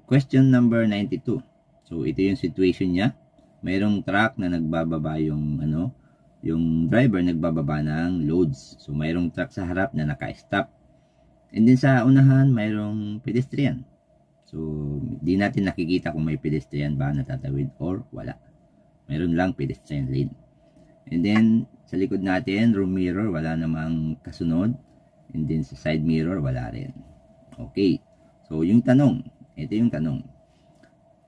Question number 92. So, ito yung situation niya. Mayroong truck na nagbababa yung driver nagbababa ng loads. So, mayroong truck sa harap na naka-stop. And then sa unahan, mayroong pedestrian. So, di natin nakikita kung may pedestrian ba natatawid or wala. Mayroon lang pedestrian lane. And then, sa likod natin, room mirror, wala namang kasunod. And then, sa side mirror, wala rin. Okay. So, yung tanong, ito yung tanong.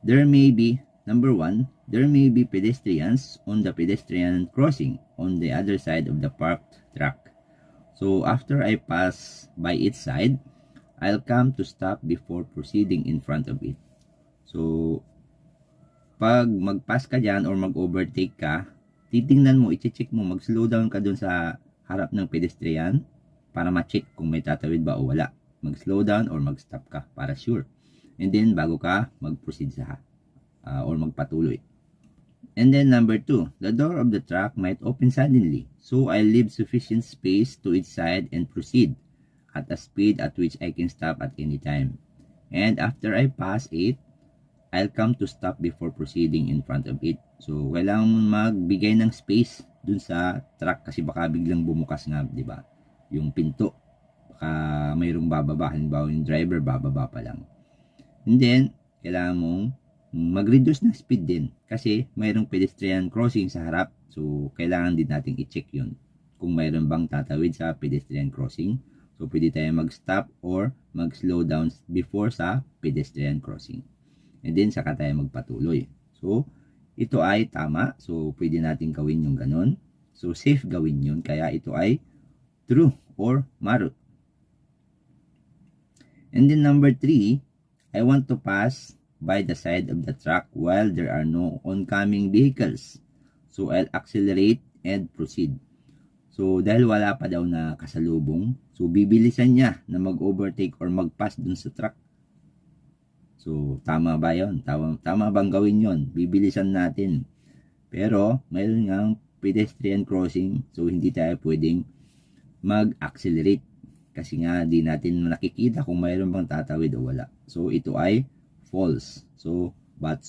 There may be, number 1, there may be pedestrians on the pedestrian crossing on the other side of the parked truck. So, after I pass by its side, I'll come to stop before proceeding in front of it. So, pag mag-pass ka dyan or mag-overtake ka, titingnan mo, i-check mo, mag-slow down ka dun sa harap ng pedestrian para ma-check kung may tatawid ba o wala. Mag-slow down or mag-stop ka para sure. And then, bago ka mag-proceed sa or magpatuloy. And then number 2, the door of the truck might open suddenly. So, I leave sufficient space to its side and proceed at a speed at which I can stop at any time. And after I pass it, I'll come to stop before proceeding in front of it. So, kailangan mo magbigay ng space dun sa truck kasi baka biglang bumukas nga, di ba? Yung pinto. Baka mayroong bababa. Halimbawa yung driver, bababa pa lang. And then, kailangan mong mag-reduce ng speed din kasi mayroong pedestrian crossing sa harap. So, kailangan din natin i-check yun. Kung mayroon bang tatawid sa pedestrian crossing. So, pwede tayo mag-stop or mag-slow down before sa pedestrian crossing. And then, saka tayo magpatuloy. So, ito ay tama. So, pwede natin gawin yung ganun. So, safe gawin yun. Kaya ito ay true or marut. And then, number 3, I want to pass by the side of the truck while there are no oncoming vehicles. So, I'll accelerate and proceed. So, dahil wala pa daw na kasalubong, so, bibilisan niya na mag-overtake or mag-pass dun sa truck. So, tama ba yun? Tama bang gawin yun? Bibilisan natin. Pero, mayroon nga pedestrian crossing, so, hindi tayo pwedeng mag-accelerate. Kasi nga, di natin nakikita kung mayroon bang tatawid o wala. So, ito ay false. So, but